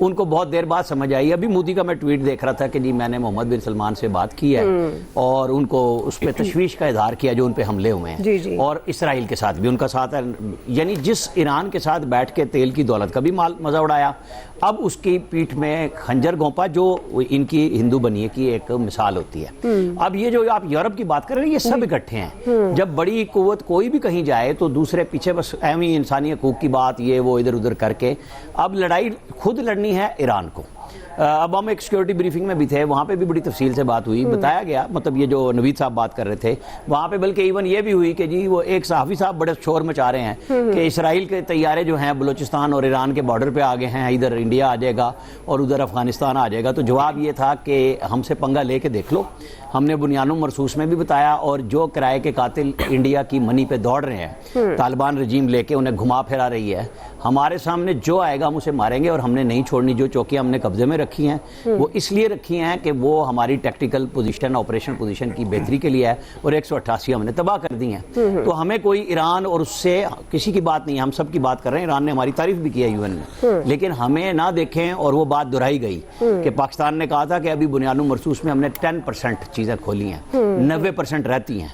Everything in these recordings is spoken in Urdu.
ان کو بہت دیر بعد سمجھ آئی. ابھی مودی کا میں ٹویٹ دیکھ رہا تھا کہ جی میں نے محمد بن سلمان سے بات کی ہے اور ان کو اس پہ تشویش کا اظہار کیا جو ان پہ حملے ہوئے ہیں, اور اسرائیل کے ساتھ بھی ان کا ساتھ ہے, یعنی جس ایران کے ساتھ بیٹھ کے تیل کی دولت کا بھی مزہ اڑایا, اب اس کی پیٹھ میں خنجر گھونپا جو ان کی ہندو بنیے کی ایک مثال ہوتی ہے. اب یہ جو آپ یورپ کی بات کر رہے ہیں یہ سب اکٹھے ہیں. جب بڑی قوت کوئی بھی کہیں جائے تو دوسرے پیچھے بس ایویں انسانی حقوق کی بات یہ وہ ادھر ادھر کر کے, اب لڑائی خود لڑنی ہے ایران کو. اب ہم ایک سیکورٹی بریفنگ میں بھی تھے, وہاں پہ بھی بڑی تفصیل سے بات ہوئی, بتایا گیا, مطلب یہ جو نوید صاحب بات کر رہے تھے وہاں پہ, بلکہ ایون یہ بھی ہوئی کہ جی وہ ایک صحافی صاحب بڑے شور مچا رہے ہیں کہ اسرائیل کے طیارے جو ہیں بلوچستان اور ایران کے بارڈر پہ آگے ہیں, ادھر انڈیا آ جائے گا اور ادھر افغانستان آ جائے گا. تو جواب یہ تھا کہ ہم سے پنگا لے کے دیکھ لو, ہم نے بنیان مرصوص میں بھی بتایا, اور جو کرائے کے قاتل انڈیا کی منی پہ دوڑ رہے ہیں, طالبان رجیم لے کے انہیں گھما پھرا رہی ہے, ہمارے سامنے جو آئے گا ہم اسے ماریں گے, اور ہم نے نہیں چھوڑنی. جو چوکیاں ہم نے قبضے میں رکھی ہیں وہ اس لیے رکھی ہیں کہ وہ ہماری ٹیکٹیکل پوزیشن, آپریشن پوزیشن کی بہتری کے لیے ہے, اور 188 ہم نے تباہ کر دی ہیں. تو ہمیں کوئی ایران اور اس سے کسی کی بات نہیں ہے, ہم سب کی بات کر رہے ہیں. ایران نے ہماری تعریف بھی کی ہے UN میں, لیکن ہمیں نہ دیکھیں. اور وہ بات دہرائی گئی کہ پاکستان نے کہا تھا کہ ابھی بنیاد مرصوص میں ہم نے 10% چیزیں کھولی ہیں, 90% رہتی ہیں,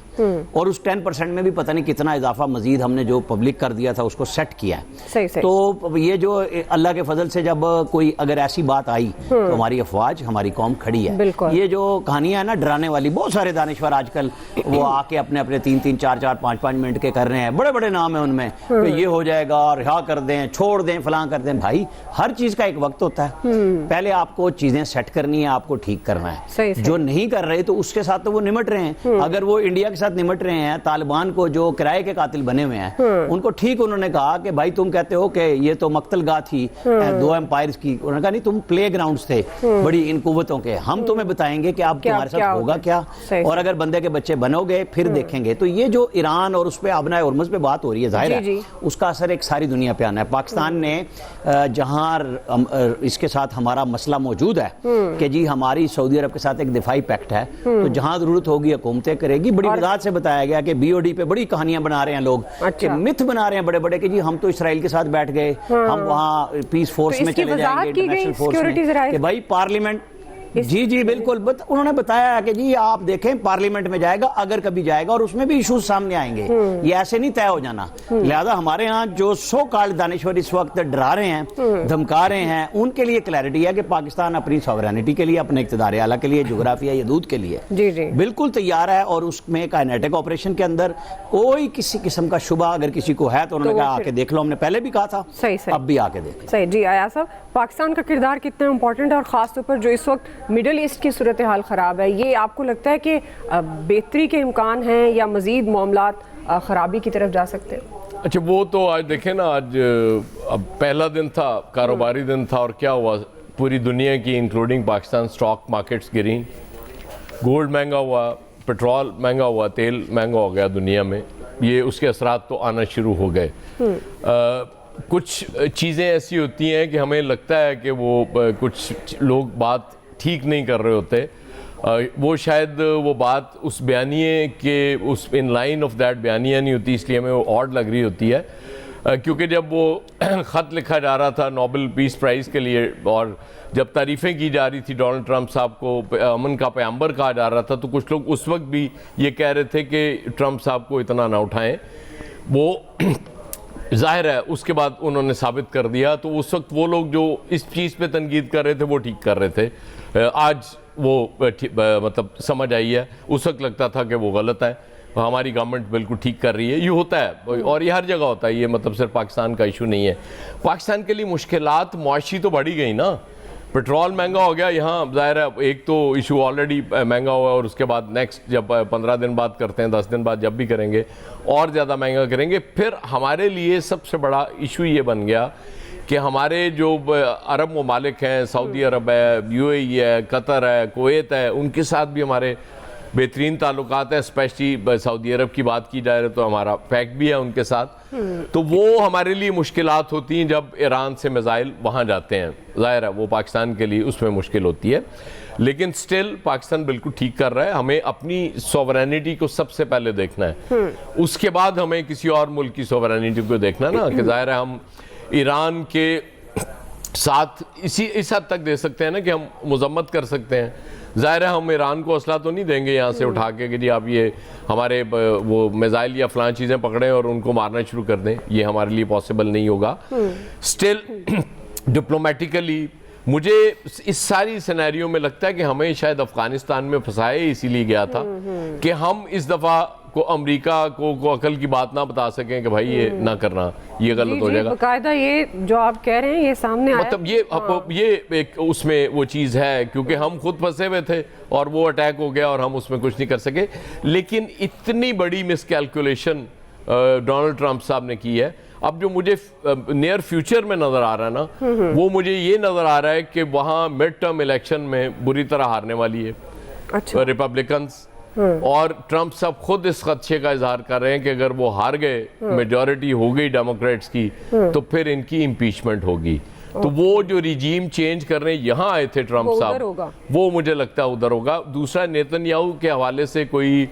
اور اس 10% میں بھی پتہ نہیں کتنا اضافہ مزید ہم نے جو پبلک کر دیا تھا اس کو سیٹ کیا ہے. تو یہ جو اللہ کے فضل سے جب کوئی اگر ایسی بات آئی تو ہماری افواج, ہماری قوم کھڑی ہے. یہ جو کہانیاں ہیں نا ڈرانے والی, بہت سارے دانشور آج کل وہ آ کے اپنے 3-3, 4-4, 5-5 منٹ کے کر رہے ہیں, بڑے بڑے نام ہیں ان میں کہ یہ ہو جائے گا, رہا کر دیں, چھوڑ دیں, فلاں کر دیں. بھائی ہر چیز کا ایک وقت ہوتا ہے, پہلے آپ کو چیزیں سیٹ کرنی ہے, آپ کو ٹھیک کرنا ہے. جو نہیں کر رہے تو اس کے ساتھ تو وہ نمٹ رہے ہیں. اگر وہ انڈیا کے ساتھ نمٹ رہے ہیں, طالبان کو جو کرائے کے قاتل بنے ہوئے ہیں ان کو ٹھیک انہوں نے کہا کہ بھائی تم کہتے ہو کہ یہ تو مقتل گاہ تھی دو ایمپائرز کی, انہوں نے کہا نہیں تم پلے گراؤنڈز تھے بڑی ان قوتوں کے, ہم تمہیں بتائیں گے کہ اب تمہارے ساتھ ہوگا کیا, اور اگر بندے کے بچے بنو گے پھر دیکھیں گے. تو یہ جو ایران اور اس پہ ابنائے ہرمز پہ بات ہو رہی ہے, ظاہر ہے اس کا اثر ایک ساری دنیا پہ آنا ہے. پاکستان نے جہاں اس کے ساتھ ہمارا مسئلہ موجود ہے کہ جی ہماری سعودی عرب کے ساتھ ایک دفاعی پیکٹ ہے, تو جہاں ضرورت ہوگی حکومتیں کرے گی. بڑی وضاحت سے بتایا گیا کہ BOD پہ بڑی کہانیاں بنا رہے ہیں لوگ, کہ متھ بنا رہے ہیں بڑے بڑے کہ جی ہم تو اسرائیل کے ساتھ بیٹھ گئے, ہم وہاں پیس فورس میں چلے جائیں گے, انٹرنیشنل فورس میں, کہ بھائی پارلیمنٹ, جی بالکل, انہوں نے بتایا کہ جی آپ دیکھیں پارلیمنٹ میں جائے گا اگر کبھی جائے گا, اور اس میں بھی ایشوز سامنے آئیں گے, یہ ایسے نہیں طے ہو جانا. لہذا ہمارے ہاں جو سو کالڈ دانشور اس وقت ڈرا رہے ہیں, دھمکا رہے ہیں, ان کے لیے کلیئرٹی ہے کہ پاکستان اپنی سوورینٹی کے لیے, اپنے اقتدار اعلیٰ کے لیے, جغرافیہ حدود کے لیے بالکل تیار ہے, اور اس میں کائنیٹک آپریشن کے اندر کوئی کسی قسم کا شبہ اگر کسی کو ہے تو انہوں نے کہا آ کے دیکھ لو, ہم نے پہلے بھی کہا تھا, اب بھی آ کے دیکھ لو. صحیح. جی ایاز صاحب, پاکستان کا کردار کتنا امپورٹنٹ ہے, اور خاص طور پر جو اس وقت مڈل ایسٹ کی صورتحال خراب ہے, یہ آپ کو لگتا ہے کہ بہتری کے امکان ہیں یا مزید معاملات خرابی کی طرف جا سکتے ہیں؟ اچھا وہ تو آج دیکھیں نا, آج اب پہلا دن تھا, کاروباری دن تھا, اور کیا ہوا, پوری دنیا کی انکلوڈنگ پاکستان اسٹاک مارکیٹس گریں, گولڈ مہنگا ہوا, پیٹرول مہنگا ہوا, تیل مہنگا ہو گیا دنیا میں. یہ اس کے اثرات تو آنا شروع ہو گئے. کچھ چیزیں ایسی ہوتی ہیں کہ ہمیں لگتا ہے کہ وہ کچھ لوگ بات ٹھیک نہیں کر رہے ہوتے, وہ شاید وہ بات اس بیانیے کے اس ان لائن آف دیٹ بیانیہ نہیں ہوتی, اس لیے ہمیں وہ آڈ لگ رہی ہوتی ہے. کیونکہ جب وہ خط لکھا جا رہا تھا نوبل پیس پرائز کے لیے, اور جب تعریفیں کی جا رہی تھی ڈونلڈ ٹرمپ صاحب کو امن کا پیغمبر کہا جا رہا تھا, تو کچھ لوگ اس وقت بھی یہ کہہ رہے تھے کہ ٹرمپ صاحب کو اتنا نہ اٹھائیں. وہ ظاہر ہے اس کے بعد انہوں نے ثابت کر دیا, تو اس وقت وہ لوگ جو اس چیز پہ تنقید کر رہے تھے وہ ٹھیک کر رہے تھے. آج وہ مطلب سمجھ آئی ہے, اس وقت لگتا تھا کہ وہ غلط ہے, ہماری گورنمنٹ بالکل ٹھیک کر رہی ہے. یہ ہوتا ہے, اور یہ ہر جگہ ہوتا ہے, یہ مطلب صرف پاکستان کا ایشو نہیں ہے. پاکستان کے لیے مشکلات معاشی تو بڑھی گئی نا, پیٹرول مہنگا ہو گیا, یہاں ظاہر ہے ایک تو ایشو آلریڈی مہنگا ہوا ہے, اور اس کے بعد نیکسٹ جب 15 دن بعد کرتے ہیں, 10 دن بعد جب بھی کریں گے اور زیادہ مہنگا کریں گے. پھر ہمارے لیے سب سے بڑا ایشو یہ بن گیا کہ ہمارے جو عرب ممالک ہیں, سعودی عرب ہے, UAE ہے, قطر ہے, کویت ہے, ان کے ساتھ بھی ہمارے بہترین تعلقات ہیں. اسپیشلی سعودی عرب کی بات کی جائے تو ہمارا پیکٹ بھی ہے ان کے ساتھ, تو وہ ہمارے لیے مشکلات ہوتی ہیں جب ایران سے میزائل وہاں جاتے ہیں. ظاہر ہے وہ پاکستان کے لیے اس میں مشکل ہوتی ہے, لیکن سٹل پاکستان بالکل ٹھیک کر رہا ہے. ہمیں اپنی سوورینٹی کو سب سے پہلے دیکھنا ہے, اس کے بعد ہمیں کسی اور ملک کی سوورینٹی کو دیکھنا نا, کہ ظاہر ہے ہم ایران کے ساتھ اس حد تک دے سکتے ہیں نا کہ ہم مذمت کر سکتے ہیں. ظاہر ہے ہم ایران کو اسلحہ تو نہیں دیں گے یہاں سے اٹھا کے کہ جی آپ یہ ہمارے وہ میزائل یا فلان چیزیں پکڑیں اور ان کو مارنا شروع کر دیں, یہ ہمارے لیے پاسبل نہیں ہوگا. اسٹل ڈپلومیٹیکلی مجھے اس ساری سینیریو میں لگتا ہے کہ ہمیں شاید افغانستان میں پھنسائے اسی لیے گیا تھا کہ ہم اس دفعہ کو امریکہ کو عقل کی بات نہ بتا سکیں کہ بھائی یہ نہ کرنا, یہ غلط ہو جائے گا. باقاعدہ یہ جو آپ کہہ رہے ہیں یہ سامنے آیا, مطلب یہ ایک اس میں وہ چیز ہے کیونکہ ہم خود پھنسے ہوئے تھے اور وہ اٹیک ہو گیا اور ہم اس میں کچھ نہیں کر سکے. لیکن اتنی بڑی مس کیلکولیشن ڈونلڈ ٹرمپ صاحب نے کی ہے. اب جو مجھے نیئر فیوچر میں نظر آ رہا ہے نا وہ مجھے یہ نظر آ رہا ہے کہ وہاں مڈ ٹرم الیکشن میں بری طرح ہارنے والی ہے ریپبلکنز, اور ٹرمپ صاحب خود اس خدشے کا اظہار کر رہے ہیں کہ اگر وہ ہار گئے, میجورٹی ہو گئی ڈیموکریٹس کی, تو پھر ان کی امپیچمنٹ ہوگی. تو وہ جو ریجیم چینج کرنے یہاں آئے تھے ٹرمپ صاحب, وہ مجھے لگتا ہے ادھر ہوگا. دوسرا نیتن یاہو کے حوالے سے کوئی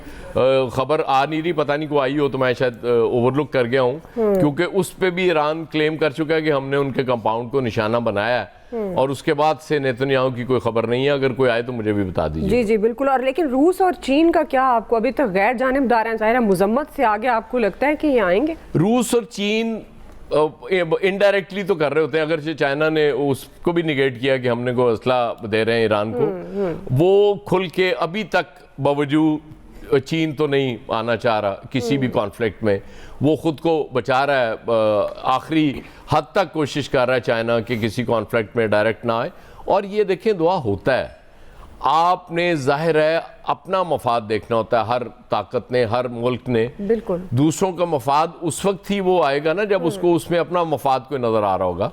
خبر آ نہیں رہی, پتہ نہیں کوئی آئی ہو تو میں شاید اوور لک کر گیا ہوں, کیونکہ اس پہ بھی ایران کلیم کر چکا ہے کہ ہم نے ان کے کمپاؤنڈ کو نشانہ بنایا ہے, اور اس کے بعد سے نیتن یاہو کی کوئی خبر نہیں ہے. اگر کوئی آئے تو مجھے بھی بتا دیجیے. جی جی بالکل. اور لیکن روس اور چین کا کیا, آپ کو ابھی تک غیر جانبدار ہیں, ظاہر ہے مذمت سے آگے آپ کو لگتا ہے کہ یہ آئیں گے؟ روس اور چین انڈائریکٹلی تو کر رہے ہوتے ہیں, اگرچہ چائنا نے اس کو بھی نیگیٹ کیا کہ ہم نے کوئی اسلحہ دے رہے ہیں ایران کو. وہ کھل کے ابھی تک باوجود چین تو نہیں آنا چاہ رہا کسی بھی کانفلکٹ میں, وہ خود کو بچا رہا ہے, آخری حد تک کوشش کر رہا ہے چائنا کہ کسی کانفلکٹ میں ڈائریکٹ نہ آئے. اور یہ دیکھیں دعا ہوتا ہے, آپ نے ظاہر ہے اپنا مفاد دیکھنا ہوتا ہے, ہر طاقت نے, ہر ملک نے. بالکل. دوسروں کا مفاد اس وقت ہی وہ آئے گا نا جب اس کو اس میں اپنا مفاد کوئی نظر آ رہا ہوگا.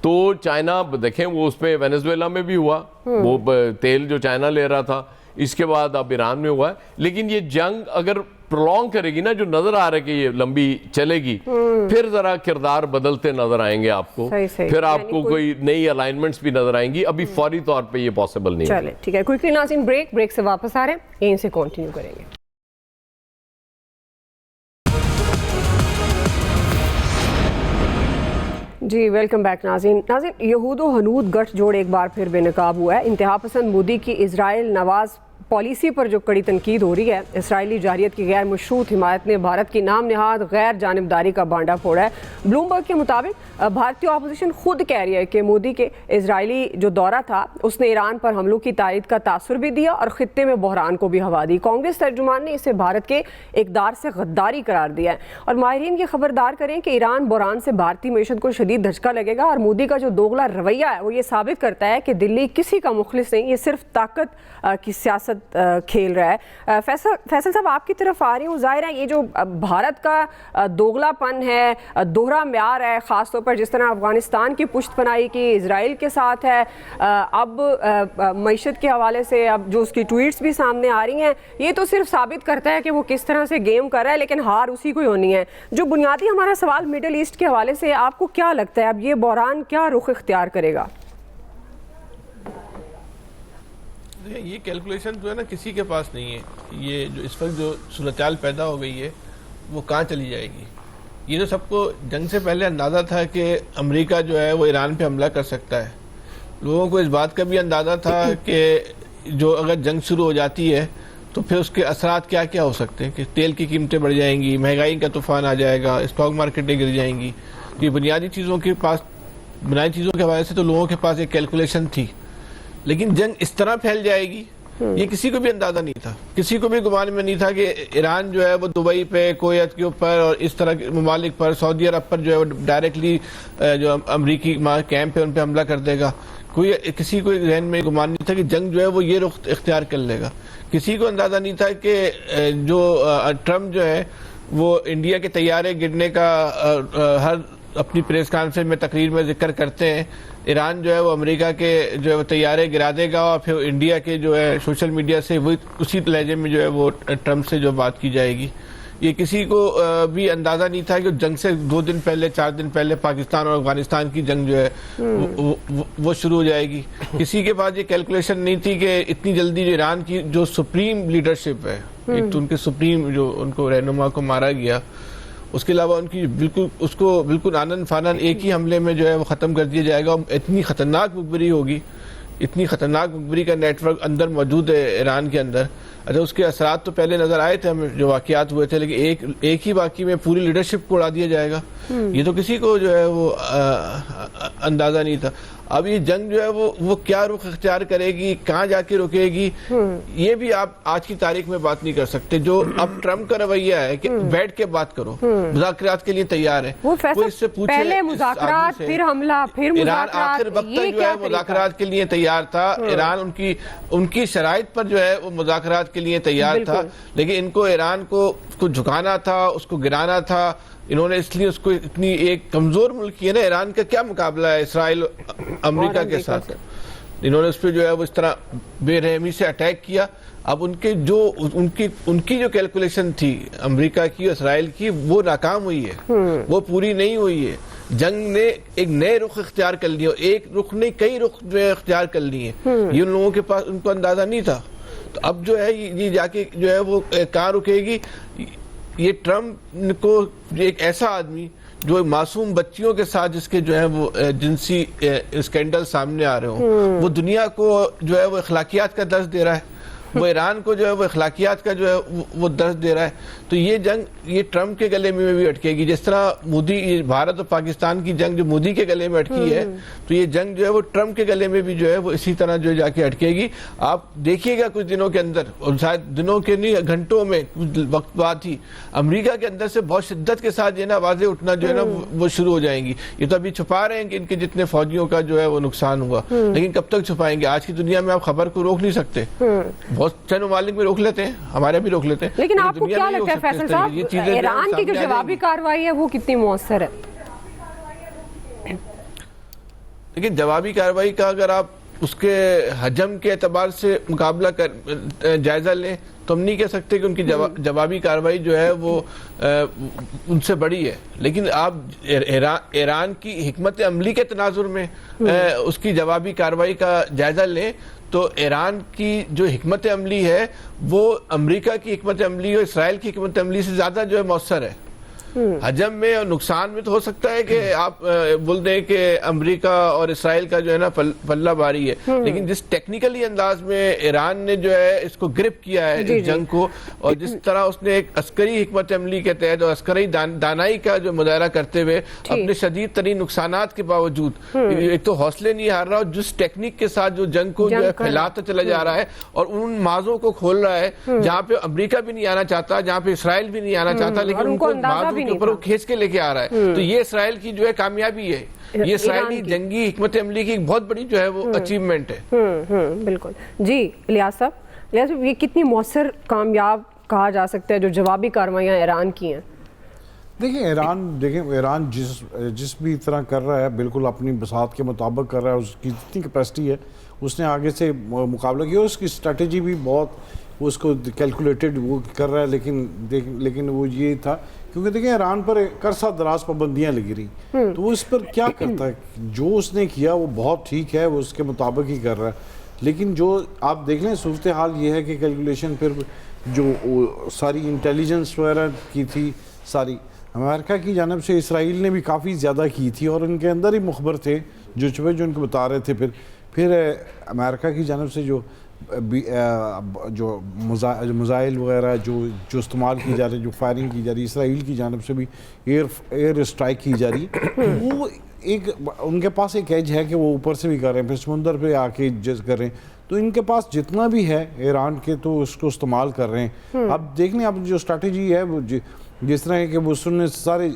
تو چائنا دیکھیں وہ اس میں وینزویلا میں بھی ہوا, وہ تیل جو چائنا لے رہا تھا, اس کے بعد اب ایران میں ہوا ہے. لیکن یہ جنگ اگر پرولونگ کرے گی نا, جو نظر آ رہا ہے کہ یہ لمبی چلے گی, پھر ذرا کردار بدلتے نظر آئیں گے آپ کو, پھر آپ کو کوئی نئی الائنمنٹس بھی نظر آئیں گی. ابھی فوری طور پہ یہ پاسبل نہیں ہے. چلیں ٹھیک ہے, کوئکلی ناظرین بریک سے واپس آ رہے ہیں, یہیں سے کنٹینیو کریں گے. جی ویلکم بیک ناظرین. یہود و ہنود گٹھ جوڑ ایک بار پھر بے نقاب ہوا ہے. انتہا پسند مودی کی اسرائیل نواز پالیسی پر جو کڑی تنقید ہو رہی ہے, اسرائیلی جارحیت کی غیر مشروط حمایت نے بھارت کی نام نہاد غیر جانبداری کا بانڈا پھوڑا ہے. بلومبرگ کے مطابق بھارتی اپوزیشن خود کہہ رہی ہے کہ مودی کے اسرائیلی جو دورہ تھا اس نے ایران پر حملوں کی تائید کا تاثر بھی دیا اور خطے میں بحران کو بھی ہوا دی. کانگریس ترجمان نے اسے بھارت کے اقدار سے غداری قرار دیا ہے, اور ماہرین کی خبردار کریں کہ ایران بحران سے بھارتی معیشت کو شدید دھچکا لگے گا. اور مودی کا جو دوغلا رویہ ہے وہ یہ ثابت کرتا ہے کہ دلی کسی کا مخلص نہیں, یہ صرف طاقت کی سیاست کھیل رہا ہے. فیصل صاحب آپ کی طرف آ رہی ہوں. ظاہر ہے یہ جو بھارت کا دوغلا پن ہے, دوہرا معیار ہے, خاص طور پر جس طرح افغانستان کی پشت پناہی کی اسرائیل کے ساتھ ہے, اب معیشت کے حوالے سے اب جو اس کی ٹویٹس بھی سامنے آ رہی ہیں, یہ تو صرف ثابت کرتا ہے کہ وہ کس طرح سے گیم کر رہا ہے, لیکن ہار اسی کو ہی ہونی ہے. جو بنیادی ہمارا سوال مڈل ایسٹ کے حوالے سے, آپ کو کیا لگتا ہے اب یہ بحران کیا رخ اختیار کرے گا؟ یہ کیلکولیشن جو ہے نا کسی کے پاس نہیں ہے. یہ جو اس وقت جو صورتحال پیدا ہو گئی ہے وہ کہاں چلی جائے گی. یہ تو سب کو جنگ سے پہلے اندازہ تھا کہ امریکہ جو ہے وہ ایران پہ حملہ کر سکتا ہے. لوگوں کو اس بات کا بھی اندازہ تھا کہ جو اگر جنگ شروع ہو جاتی ہے تو پھر اس کے اثرات کیا کیا ہو سکتے ہیں, کہ تیل کی قیمتیں بڑھ جائیں گی, مہنگائی کا طوفان آ جائے گا, اسٹاک مارکیٹیں گر جائیں گی. یہ بنیادی چیزوں کے حوالے سے تو لوگوں کے پاس ایک کیلکولیشن تھی. لیکن جنگ اس طرح پھیل جائے گی یہ کسی کو بھی اندازہ نہیں تھا. کسی کو بھی گمان میں نہیں تھا کہ ایران جو ہے وہ دبئی پہ, کویت کے اوپر اور اس طرح کے ممالک پر, سعودی عرب پر جو ہے وہ ڈائریکٹلی جو امریکی کیمپ ہے ان پہ حملہ کر دے گا. کسی کو ذہن میں گمان نہیں تھا کہ جنگ جو ہے وہ یہ رخ اختیار کر لے گا. کسی کو اندازہ نہیں تھا کہ جو ٹرمپ جو ہے وہ انڈیا کے طیارے گرنے کا ہر اپنی پریس کانفرنس میں تقریر میں ذکر کرتے ہیں. ایران جو ہے وہ امریکہ کے جو ہے وہ طیارے گرا دے گا, اور پھر انڈیا کے جو ہے سوشل میڈیا سے وہ اسی لہجے میں جو ہے وہ ٹرمپ سے جو بات کی جائے گی. یہ کسی کو بھی اندازہ نہیں تھا کہ جنگ سے 2 دن پہلے 4 دن پہلے پاکستان اور افغانستان کی جنگ جو ہے وہ شروع ہو جائے گی. کسی کے پاس یہ کیلکولیشن نہیں تھی کہ اتنی جلدی جو ایران کی جو سپریم لیڈرشپ ہے, ایک تو ان کے سپریم جو ان کو رہنما کو مارا گیا, اس کے علاوہ ان کی بالکل اس کو بالکل آنن فانن ایک ہی حملے میں جو ہے وہ ختم کر دیا جائے گا. اتنی خطرناک مخبری ہوگی, اتنی خطرناک مخبری کا نیٹ ورک اندر موجود ہے ایران کے اندر. اچھا, اس کے اثرات تو پہلے نظر آئے تھے ہمیں جو واقعات ہوئے تھے, لیکن ایک ہی واقعے میں پوری لیڈرشپ کو اڑا دیا جائے گا, یہ تو کسی کو جو ہے وہ اندازہ نہیں تھا. اب یہ جنگ جو ہے وہ کیا رخ اختیار کرے گی, کہاں جا کے رکے گی, یہ بھی آپ آج کی تاریخ میں بات نہیں کر سکتے. جو اب ٹرمپ کا رویہ ہے کہ بیٹھ کے بات کرو, مذاکرات کے لیے تیار ہے, وہ اس سے پوچھے پہلے مذاکرات پھر حملہ پھر ایران مذاکرات, آخر وقت یہ تک جو کیا ہے مذاکرات کے لیے تیار تھا. ایران ان کی شرائط پر جو ہے وہ مذاکرات کے لیے تیار تھا, لیکن ان کو ایران کو جھکانا تھا, اس کو گرانا تھا. انہوں نے اس لیے اس کو اتنی ایک کمزور ملک کی ہے نا, ایران کا کیا مقابلہ ہے اسرائیل امریکہ کے ساتھ. انہوں نے اس پہ جو ہے وہ اس طرح بے رحمی سے اٹیک کیا. اب ان کی جو کیلکولیشن تھی امریکہ کی اور اسرائیل کی, وہ ناکام ہوئی ہے, وہ پوری نہیں ہوئی ہے. جنگ نے ایک نئے رخ اختیار کر لیے, ایک رخ نہیں کئی رخ جو ہے اختیار کر لیے. یہ ان لوگوں کے پاس ان کو اندازہ نہیں تھا. تو اب جو ہے یہ جا کے جو ہے وہ کہاں رکے گی. یہ ٹرمپ کو ایک ایسا آدمی جو معصوم بچیوں کے ساتھ جس کے جو ہے وہ جنسی اسکینڈل سامنے آ رہے ہوں, وہ دنیا کو جو ہے وہ اخلاقیات کا درس دے رہا ہے, وہ ایران کو جو ہے وہ اخلاقیات کا جو ہے وہ درس دے رہا ہے. تو یہ جنگ یہ ٹرمپ کے گلے میں بھی اٹکے گی. جس طرح مودی بھارت اور پاکستان کی جنگ جو مودی کے گلے میں اٹکی ہے, تو یہ جنگ جو ہے وہ ٹرمپ کے گلے میں بھی جو ہے وہ اسی طرح جو جا کے اٹکے گی. آپ دیکھیے گا کچھ دنوں کے اندر, اور شاید دنوں کے نہیں گھنٹوں میں کچھ وقت بعد ہی امریکہ کے اندر سے بہت شدت کے ساتھ یہ نا آوازیں اٹھنا جو ہے نا وہ شروع ہو جائیں گی. یہ تو ابھی چھپا رہے ہیں کہ ان کے جتنے فوجیوں کا جو ہے وہ نقصان ہوا, لیکن کب تک چھپائیں گے. آج کی دنیا میں آپ خبر کو روک نہیں سکتے. بہت چند ممالک میں روک لیتے ہیں, ہمارے بھی روک لیتے ہیں, لیکن آپ کو کیا لگتا ہے فیصل صاحب, ایران کی جو جوابی کارروائی ہے وہ کتنی مؤثر ہے؟ لیکن جوابی کارروائی کا اگر آپ اس کے حجم کے اعتبار سے مقابلہ جائزہ لیں تو ہم نہیں کہہ سکتے کہ ان کی جوابی کارروائی جو ہے وہ ان سے بڑی ہے. لیکن آپ ایران کی حکمت عملی کے تناظر میں اس کی جوابی کارروائی کا جائزہ لیں تو ایران کی جو حکمت عملی ہے وہ امریکہ کی حکمت عملی اور اسرائیل کی حکمت عملی سے زیادہ جو ہے مؤثر ہے. حجم میں اور نقصان میں تو ہو سکتا ہے کہ آپ بول دیں کہ امریکہ اور اسرائیل کا جو ہے نا پلہ باری ہے, لیکن جس ٹیکنیکلی انداز میں ایران نے جو ہے اس کو گرپ کیا ہے اس جنگ کو, اور جس طرح اس نے ایک عسکری حکمت عملی کے تحت اور عسکری دانائی کا جو مظاہرہ کرتے ہوئے اپنے شدید ترین نقصانات کے باوجود ایک تو حوصلے نہیں ہار رہا, اور جس ٹیکنیک کے ساتھ جو جنگ کو جو ہے پھیلاتا چلا جا رہا ہے اور ان مازوں کو کھول رہا ہے جہاں پہ امریکہ بھی نہیں آنا چاہتا, جہاں پہ اسرائیل بھی نہیں آنا چاہتا, لیکن ان کو مازوں کے اوپر وہ کھینچ کے لے کے آ رہا ہے. تو یہ اسرائیل کی جو ہے کامیابی ہے, یہ اسرائیلی جنگی حکمت عملی کی ایک بہت بڑی جو ہے وہ اچیومنٹ ہے. بالکل. جی الیاس صاحب, یہ کتنی مؤثر کامیاب کہا جا سکتا ہے جو جوابی کارروائیاں ایران کی ہیں؟ دیکھیں ایران جس بھی طرح کر رہا ہے بالکل اپنی بساط کے مطابق کر رہا ہے, اس کی جتنی کیپیسٹی ہے اس نے آگے سے مقابلہ کیا, اس کی اسٹریٹجی بھی بہت اس کو کیلکولیٹڈ وہ کر رہا ہے. لیکن وہ یہ تھا کیونکہ دیکھیں ایران پر عرصہ دراز پابندیاں لگی رہی, تو وہ اس پر کیا کرتا ہے, جو اس نے کیا وہ بہت ٹھیک ہے, وہ اس کے مطابق ہی کر رہا ہے. لیکن جو آپ دیکھ لیں صورتحال یہ ہے کہ کیلکولیشن پھر جو ساری انٹیلیجنس وغیرہ کی تھی ساری امریکہ کی جانب سے, اسرائیل نے بھی کافی زیادہ کی تھی, اور ان کے اندر ہی مخبر تھے جو ان کو بتا رہے تھے. پھر امریکہ کی جانب سے جو میزائل وغیرہ جو استعمال کی جا رہی, جو فائرنگ کی جا رہی, اسرائیل کی جانب سے بھی ایئر اسٹرائک کی جا رہی, وہ ایک ان کے پاس ایک ایج ہے کہ وہ اوپر سے بھی کر رہے ہیں, پھر سمندر پہ آ کے کر رہے ہیں. تو ان کے پاس جتنا بھی ہے ایران کے تو اس کو استعمال کر رہے ہیں. اب دیکھ لیں اب جو اسٹریٹجی ہے وہ جس طرح ہے کہ وہ نے سارے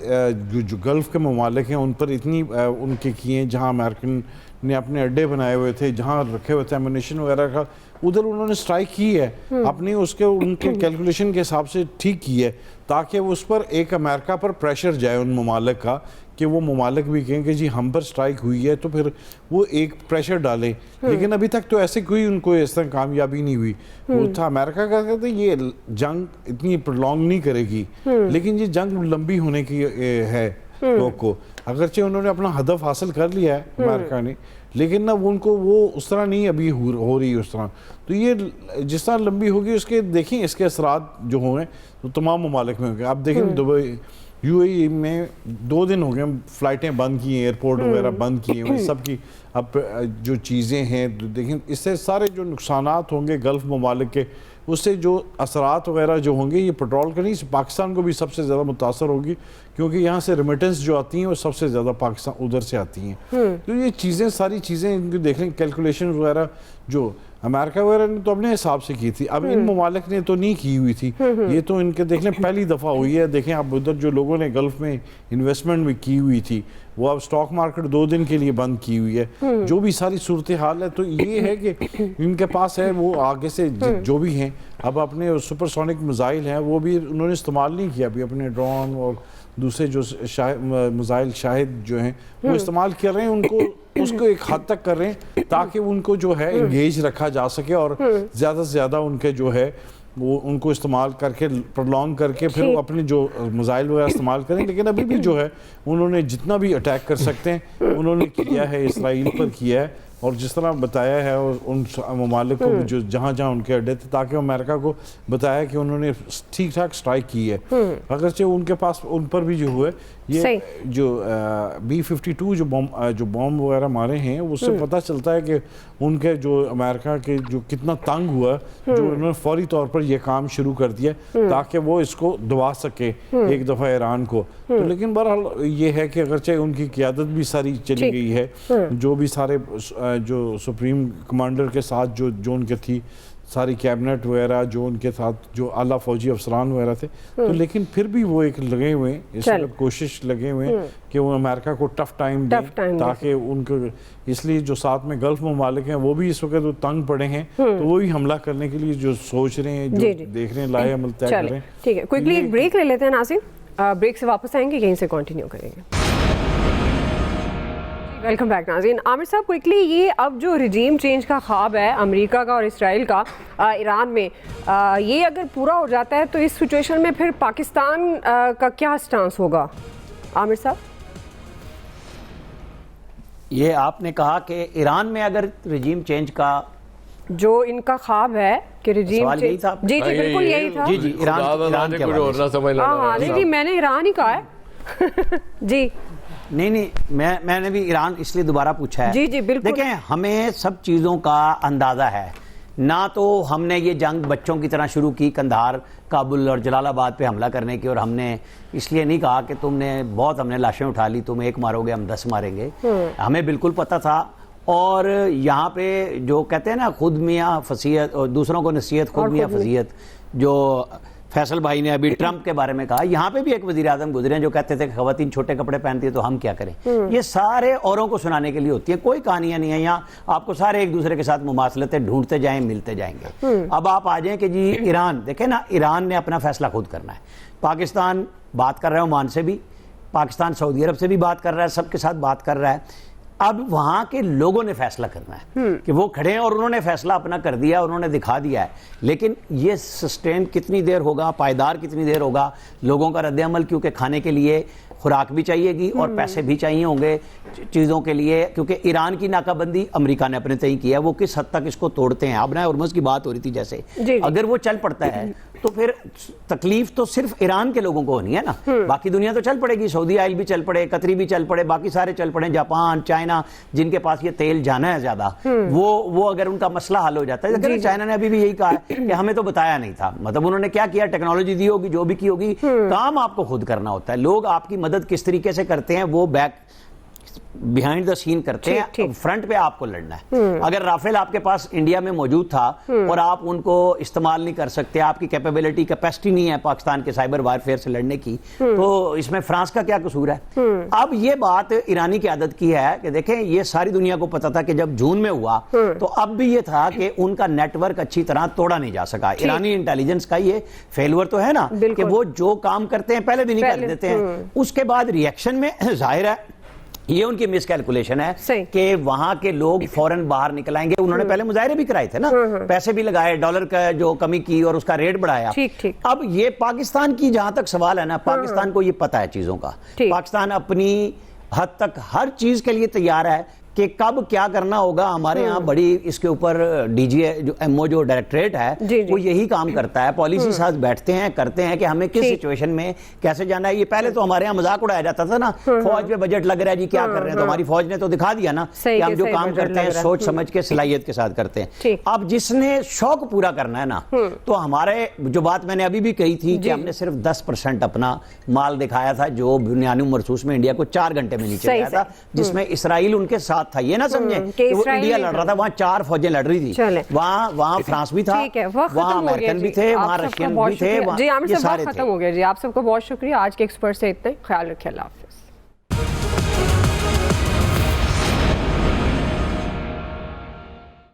جو گلف کے ممالک ہیں ان پر اتنی ان کے کیے ہیں جہاں امریکن نے اپنے اڈے بنائے ہوئے تھے, جہاں رکھے ہوئے تھے ایمونیشن وغیرہ کا, ادھر انہوں نے اسٹرائک کی ہے اپنی ان کے کیلکولیشن کے حساب سے ٹھیک کی ہے, تاکہ اس پر ایک امریکہ پر پریشر جائے ان ممالک کا کہ وہ ممالک بھی کہیں کہ جی ہم پر اسٹرائک ہوئی ہے, تو پھر وہ ایک پریشر ڈالیں. لیکن ابھی تک تو ایسے کوئی ان کو اس طرح کامیابی نہیں ہوئی. وہ تھا امریکہ کا کہتے ہیں یہ جنگ اتنی پرولونگ نہیں کرے گی, لیکن یہ جنگ لمبی ہونے کی ہے لوگ کو, اگرچہ انہوں نے اپنا ہدف حاصل کر لیا ہے امریکہ نے, لیکن نہ ان کو وہ اس طرح نہیں ابھی ہو رہی اس طرح. تو یہ جس طرح لمبی ہوگی اس کے دیکھیں اس کے اثرات جو ہوئے تو تمام ممالک میں ہوں گے. آپ دیکھیں UAE میں 2 دن ہو گئے فلائٹیں بند کی ہیں, ایئرپورٹ وغیرہ بند کیے ہوئے, سب کی اب جو چیزیں ہیں دیکھیں, اس سے سارے جو نقصانات ہوں گے گلف ممالک کے, اس سے جو اثرات وغیرہ جو ہوں گے یہ پیٹرول کا نہیں, پاکستان کو بھی سب سے زیادہ متاثر ہوگی, کیونکہ یہاں سے ریمیٹنس جو آتی ہیں وہ سب سے زیادہ پاکستان ادھر سے آتی ہیں. تو یہ چیزیں ساری چیزیں ان کو دیکھ لیں, کیلکولیشن وغیرہ جو امریکہ وغیرہ نے تو اپنے حساب سے کی تھی, اب ان ممالک نے تو نہیں کی ہوئی تھی, یہ تو ان کے دیکھ لیں پہلی دفعہ ہوئی ہے. دیکھیں اب ادھر جو لوگوں نے گلف میں انویسٹمنٹ بھی کی ہوئی تھی وہ اب سٹاک مارکیٹ 2 دن کے لیے بند کی ہوئی ہے, جو بھی ساری صورتحال ہے. تو یہ ہے کہ ان کے پاس ہے وہ آگے سے جو بھی ہیں, اب اپنے سپر سونک میزائل ہیں وہ بھی انہوں نے استعمال نہیں کیا, ابھی اپنے ڈرون اور دوسرے جو میزائل شاہد جو ہیں وہ استعمال کر رہے ہیں, ان کو اس کو ایک حد تک کر رہے ہیں تاکہ ان کو جو ہے انگیج رکھا جا سکے اور زیادہ سے زیادہ ان کے جو ہے وہ ان کو استعمال کر کے پرولونگ کر کے پھر وہ اپنے جو میزائل وغیرہ استعمال کریں. لیکن ابھی بھی جو ہے انہوں نے جتنا بھی اٹیک کر سکتے ہیں انہوں نے کیا ہے, اسرائیل پر کیا ہے, اور جس طرح بتایا ہے اور ان ممالک کو جو جہاں جہاں ان کے اڈے تھے, تاکہ امریکہ کو بتایا کہ انہوں نے ٹھیک ٹھاک سٹرائک کی ہے. اگرچہ ان کے پاس ان پر بھی جو ہوئے یہ جو B-52 جو بوم وغیرہ مارے ہیں, اس سے پتہ چلتا ہے کہ ان کے جو امریکہ کے جو کتنا تنگ ہوا, جو انہوں نے فوری طور پر یہ کام شروع کر دیا تاکہ وہ اس کو دبا سکے ایک دفعہ ایران کو. تو لیکن بہرحال یہ ہے کہ اگرچہ ان کی قیادت بھی ساری چلی گئی ہے, جو بھی سارے جو سپریم کمانڈر کے ساتھ جو ان کے تھی ساری کیبنٹ وغیرہ, جو ان کے ساتھ جو اعلیٰ فوجی افسران وغیرہ تھے, تو لیکن پھر بھی وہ ایک لگے ہوئے ہیں, اس وقت کوشش لگے ہوئے ہیں کہ وہ امریکہ کو ٹف ٹائم دیں, تاکہ ان کو, اس لیے جو ساتھ میں گلف ممالک ہیں وہ بھی اس وقت تنگ پڑے ہیں, تو وہ بھی حملہ کرنے کے لیے جو سوچ رہے ہیں, جو دیکھ رہے ہیں, لائے عمل طے کر رہے ہیں. ٹھیک ہے, کوئکلی ایک بریک لے لیتے ہیں ناظرین, بریک سے واپس آئیں گے, یہیں سے کنٹینیو کریں گے. ویلکم بیک ناظرین. عامر صاحب کوئکلی, یہ اب جو رجیم چینج کا خواب ہے امریکہ کا اور اسرائیل کا ایران میں, یہ اگر پورا ہو جاتا ہے تو اس سچویشن میں پھر پاکستان کا کیا سٹانس ہوگا عامر صاحب؟ یہ آپ نے کہا کہ ایران میں اگر رجیم چینج کا جو ان کا خواب ہے کہ رجیم چینج, جی جی بالکل یہی تھا. جی ایران کے ہاں نہیں میں نے ایران ہی کہا ہے. جی نہیں میں نے بھی ایران اس لیے دوبارہ پوچھا ہے. جی جی بالکل. دیکھیں ہمیں سب چیزوں کا اندازہ ہے, نہ تو ہم نے یہ جنگ بچوں کی طرح شروع کی قندھار, کابل اور جلال آباد پہ حملہ کرنے کی, اور ہم نے اس لیے نہیں کہا کہ تم نے بہت, ہم نے لاشیں اٹھا لی, تم 1 مارو گے ہم 10 ماریں گے. ہمیں بالکل پتہ تھا. اور یہاں پہ جو کہتے ہیں نا خود میاں فصیحت اور دوسروں کو نصیحت خود میاں فضیحت, جو فیصل بھائی نے ابھی ٹرمپ کے بارے میں کہا, یہاں پہ بھی ایک وزیر اعظم گزرے ہیں جو کہتے تھے کہ خواتین چھوٹے کپڑے پہنتی ہیں تو ہم کیا کریں. یہ سارے اوروں کو سنانے کے لیے ہوتی ہے, کوئی کہانیاں نہیں ہیں یہاں. آپ کو سارے ایک دوسرے کے ساتھ مماثلتیں ڈھونڈتے جائیں, ملتے جائیں گے. اب آپ آ جائیں کہ جی ایران, دیکھیں نا ایران نے اپنا فیصلہ خود کرنا ہے. پاکستان بات کر رہا ہے عمان سے بھی, پاکستان سعودی عرب سے بھی بات کر رہا ہے, سب کے ساتھ بات کر رہا ہے. اب وہاں کے لوگوں نے فیصلہ کرنا ہے کہ وہ کھڑے ہیں, اور انہوں نے فیصلہ اپنا کر دیا, انہوں نے دکھا دیا ہے. لیکن یہ سسٹین کتنی دیر ہوگا, پائیدار کتنی دیر ہوگا, لوگوں کا رد عمل, کیونکہ کھانے کے لیے خوراک بھی چاہیے گی اور پیسے بھی چاہیے ہوں گے چیزوں کے لیے, کیونکہ ایران کی ناکہ بندی امریکہ نے اپنے تئیں کیا ہے, وہ کس حد تک اس کو توڑتے ہیں. اب نہ ہرمز کی بات ہو رہی تھی جیسے, اگر وہ چل پڑتا ہے تو پھر تکلیف تو صرف ایران کے لوگوں کو ہونی ہے نا, باقی دنیا تو چل پڑے گی. سعودی آئل بھی چل پڑے, قطری بھی چل پڑے, باقی سارے چل پڑے, جاپان, چائنا, جن کے پاس یہ تیل جانا ہے زیادہ, وہ اگر ان کا مسئلہ حل ہو جاتا ہے. چائنا نے ابھی بھی یہی کہا ہے کہ ہمیں تو بتایا نہیں تھا, مطلب انہوں نے کیا کیا, ٹیکنالوجی دی ہوگی, جو بھی کی ہوگی, کام آپ کو خود کرنا ہوتا ہے. لوگ آپ کی مدد کس طریقے سے کرتے ہیں وہ بیک بیہائنڈ دا سین کرتے ہیں, فرنٹ پہ آپ کو لڑنا ہے. اگر رافیل آپ کے پاس انڈیا میں موجود تھا اور آپ ان کو استعمال نہیں کر سکتے, آپ کی کیپیبلٹی کیپیسٹی نہیں ہے پاکستان کے سائبر وارفیئر سے لڑنے کی, تو اس میں فرانس کا کیا قصور ہے. اب یہ بات ایرانی قیادت کی ہے کہ دیکھیں یہ ساری دنیا کو پتا تھا کہ جب جون میں ہوا تو اب بھی یہ تھا کہ ان کا نیٹ ورک اچھی طرح توڑا نہیں جا سکا. ایرانی انٹیلیجنس کا یہ فیلور تو ہے نا کہ وہ جو کام کرتے ہیں پہلے بھی نہیں کر دیتے ہیں, اس کے بعد ریئیکشن میں ظاہر ہے یہ ان کی مس کیلکولیشن ہے کہ وہاں کے لوگ فوراً باہر نکل آئیں گے. انہوں نے پہلے مظاہرے بھی کرائے تھے نا, پیسے بھی لگائے, ڈالر کا جو کمی کی اور اس کا ریٹ بڑھایا. اب یہ پاکستان کی جہاں تک سوال ہے نا, پاکستان کو یہ پتا ہے چیزوں کا, پاکستان اپنی حد تک ہر چیز کے لیے تیار ہے کہ کب کیا کرنا ہوگا. ہمارے یہاں بڑی اس کے اوپر ڈی جی جو MO جو ڈائریکٹریٹ ہے وہ یہی کام کرتا ہے, پالیسی ساتھ بیٹھتے ہیں کرتے ہیں کہ ہمیں کس سچویشن میں کیسے جانا ہے. یہ پہلے تو ہمارے یہاں مذاق اڑایا جاتا تھا نا, فوج پہ بجٹ لگ رہا ہے جی کیا کر رہے ہیں, تو ہماری فوج نے تو دکھا دیا نا کہ ہم جو کام کرتے ہیں سوچ سمجھ کے صلاحیت کے ساتھ کرتے ہیں. اب جس نے شوق پورا کرنا ہے نا, تو ہمارے جو بات میں نے ابھی بھی کہی تھی کہ ہم نے صرف 10% اپنا مال دکھایا تھا جو بنیادی مرسوس میں انڈیا کو 4 گھنٹے میں نیچے گیا تھا, جس میں اسرائیل ان کے ساتھ تھا. یہ نہ سمجھیں کہ وہ انڈیا لڑ رہا تھا, وہاں 4 فوجیں لڑ رہی تھی, وہاں فرانس بھی تھا, وہاں امریکن بھی تھے, وہاں رشین بھی تھے. جی عامر صاحب ختم ہو گیا. جی آپ سب کو بہت شکریہ. آج کے ایکسپرٹ سے اتنے, خیال رکھیں. اللہ حافظ.